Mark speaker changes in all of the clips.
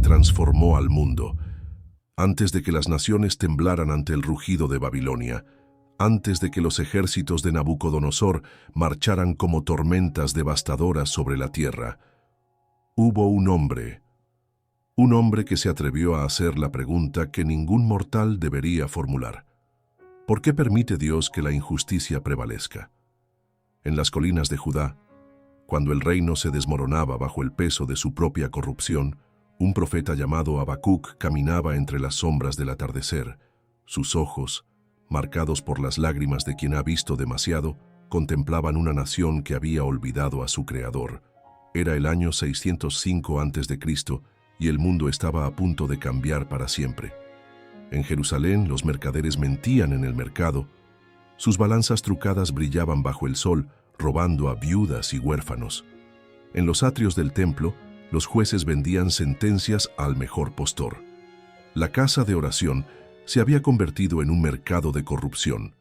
Speaker 1: transformó al mundo. Antes de que las naciones temblaran ante el rugido de Babilonia, antes de que los ejércitos de Nabucodonosor marcharan como tormentas devastadoras sobre la tierra, hubo un hombre que se atrevió a hacer la pregunta que ningún mortal debería formular. ¿Por qué permite Dios que la injusticia prevalezca? En las colinas de Judá, cuando el reino se desmoronaba bajo el peso de su propia corrupción, un profeta llamado Habacuc caminaba entre las sombras del atardecer. Sus ojos, marcados por las lágrimas de quien ha visto demasiado, contemplaban una nación que había olvidado a su Creador. Era el año 605 a.C. y el mundo estaba a punto de cambiar para siempre. En Jerusalén los mercaderes mentían en el mercado. Sus balanzas trucadas brillaban bajo el sol, robando a viudas y huérfanos. En los atrios del templo, los jueces vendían sentencias al mejor postor. La casa de oración se había convertido en un mercado de corrupción.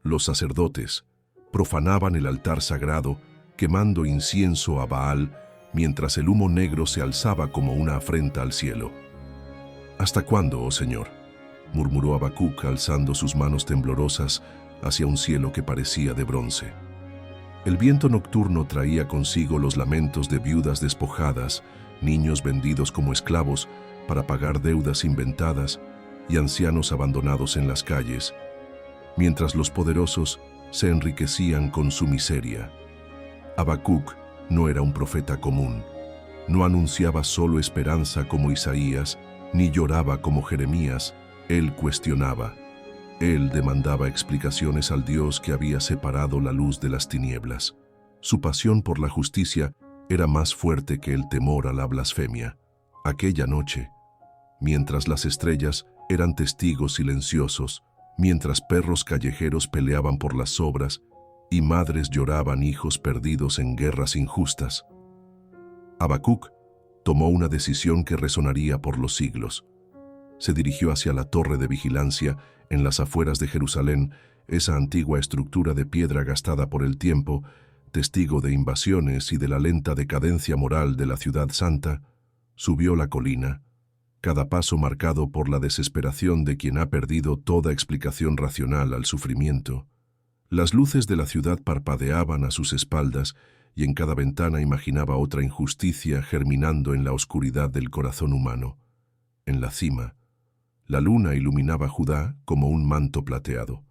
Speaker 1: Los sacerdotes profanaban el altar sagrado, quemando incienso a Baal, mientras el humo negro se alzaba como una afrenta al cielo. «¿Hasta cuándo, oh Señor?», murmuró Habacuc alzando sus manos temblorosas hacia un cielo que parecía de bronce. El viento nocturno traía consigo los lamentos de viudas despojadas, niños vendidos como esclavos para pagar deudas inventadas y ancianos abandonados en las calles, mientras los poderosos se enriquecían con su miseria. Habacuc no era un profeta común. No anunciaba solo esperanza como Isaías, ni lloraba como Jeremías. Él cuestionaba. Él demandaba explicaciones al Dios que había separado la luz de las tinieblas. Su pasión por la justicia era más fuerte que el temor a la blasfemia. Aquella noche, mientras las estrellas eran testigos silenciosos, mientras perros callejeros peleaban por las sobras y madres lloraban hijos perdidos en guerras injustas, Habacuc tomó una decisión que resonaría por los siglos. Se dirigió hacia la torre de vigilancia en las afueras de Jerusalén, esa antigua estructura de piedra gastada por el tiempo, testigo de invasiones y de la lenta decadencia moral de la ciudad santa. Subió la colina, cada paso marcado por la desesperación de quien ha perdido toda explicación racional al sufrimiento. Las luces de la ciudad parpadeaban a sus espaldas y en cada ventana imaginaba otra injusticia germinando en la oscuridad del corazón humano. En la cima, la luna iluminaba Judá como un manto plateado.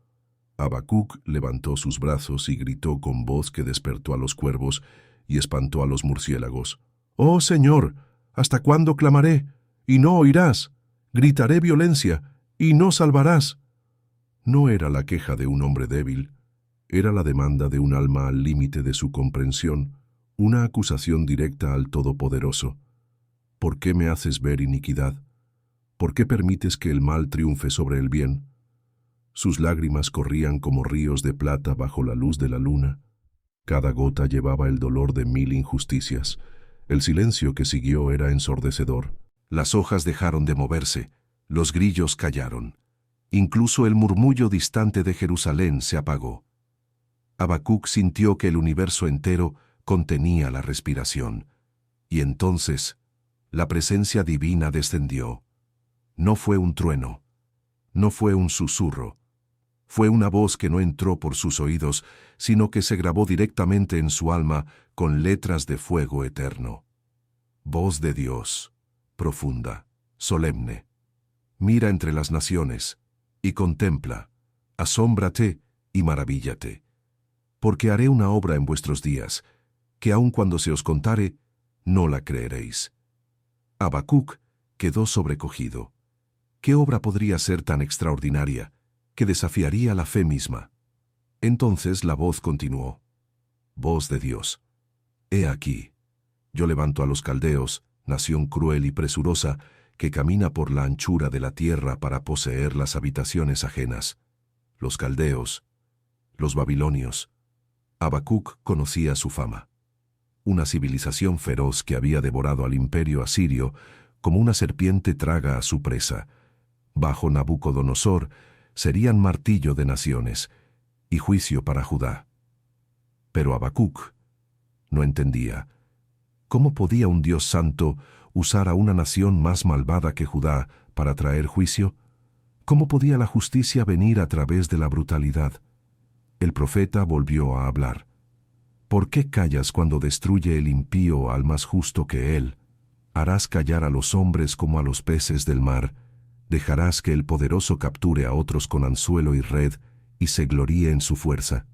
Speaker 1: Habacuc levantó sus brazos y gritó con voz que despertó a los cuervos y espantó a los murciélagos. «¡Oh Señor! ¿Hasta cuándo clamaré? Y no oirás. Gritaré violencia, y no salvarás». No era la queja de un hombre débil. Era la demanda de un alma al límite de su comprensión, una acusación directa al Todopoderoso. ¿Por qué me haces ver iniquidad? ¿Por qué permites que el mal triunfe sobre el bien? Sus lágrimas corrían como ríos de plata bajo la luz de la luna. Cada gota llevaba el dolor de 1000 injusticias. El silencio que siguió era ensordecedor. Las hojas dejaron de moverse, los grillos callaron. Incluso el murmullo distante de Jerusalén se apagó. Habacuc sintió que el universo entero contenía la respiración. Y entonces, la presencia divina descendió. No fue un trueno, no fue un susurro. Fue una voz que no entró por sus oídos, sino que se grabó directamente en su alma con letras de fuego eterno. Voz de Dios, profunda, solemne. Mira entre las naciones y contempla, asómbrate y maravíllate. Porque haré una obra en vuestros días, que aun cuando se os contare, no la creeréis. Habacuc quedó sobrecogido. ¿Qué obra podría ser tan extraordinaria que desafiaría la fe misma? Entonces la voz continuó. Voz de Dios. He aquí, yo levanto a los caldeos, nación cruel y presurosa, que camina por la anchura de la tierra para poseer las habitaciones ajenas. Los caldeos, los babilonios. Habacuc conocía su fama. Una civilización feroz que había devorado al imperio asirio como una serpiente traga a su presa. Bajo Nabucodonosor serían martillo de naciones y juicio para Judá. Pero Habacuc no entendía. ¿Cómo podía un Dios santo, usar a una nación más malvada que Judá para traer juicio? ¿Cómo podía la justicia venir a través de la brutalidad? El profeta volvió a hablar. ¿Por qué callas cuando destruye el impío al más justo que él? Harás callar a los hombres como a los peces del mar. Dejarás que el poderoso capture a otros con anzuelo y red y se gloríe en su fuerza.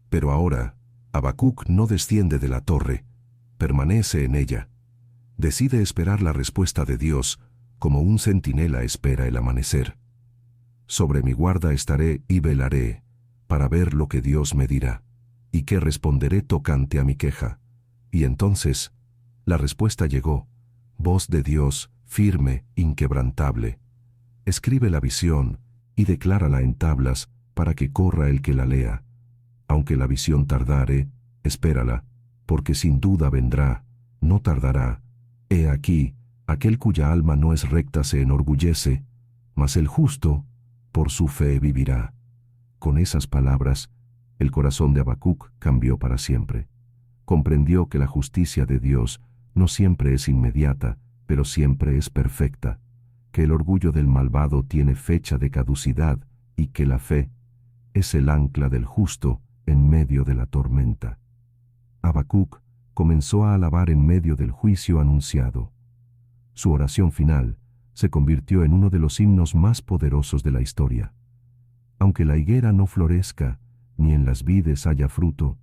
Speaker 1: Pero ahora, Habacuc no desciende de la torre, permanece en ella. Decide esperar la respuesta de Dios, como un centinela espera el amanecer. Sobre mi guarda estaré y velaré, para ver lo que Dios me dirá, y qué responderé tocante a mi queja. Y entonces, la respuesta llegó, voz de Dios, firme, inquebrantable. Escribe la visión, y declárala en tablas, para que corra el que la lea. Aunque la visión tardare, espérala, porque sin duda vendrá, no tardará. He aquí, aquel cuya alma no es recta se enorgullece, mas el justo, por su fe vivirá. Con esas palabras, el corazón de Habacuc cambió para siempre. Comprendió que la justicia de Dios no siempre es inmediata, pero siempre es perfecta, que el orgullo del malvado tiene fecha de caducidad y que la fe es el ancla del justo en medio de la tormenta. Habacuc comenzó a alabar en medio del juicio anunciado. Su oración final se convirtió en uno de los himnos más poderosos de la historia. Aunque la higuera no florezca, ni en las vides haya fruto,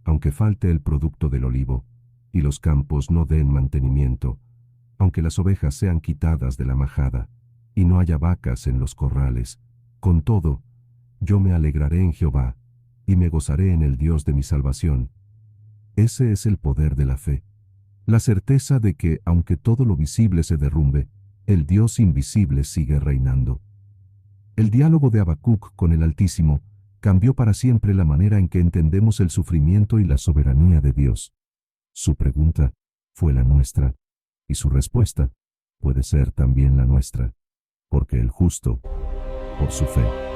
Speaker 1: aunque falte el producto del olivo, y los campos no den mantenimiento, aunque las ovejas sean quitadas de la majada, y no haya vacas en los corrales, con todo, yo me alegraré en Jehová, y me gozaré en el Dios de mi salvación. Ese es el poder de la fe, la certeza de que, aunque todo lo visible se derrumbe, el Dios invisible sigue reinando. El diálogo de Habacuc con el Altísimo cambió para siempre la manera en que entendemos el sufrimiento y la soberanía de Dios. Su pregunta fue la nuestra, y su respuesta puede ser también la nuestra, porque el justo, por su fe,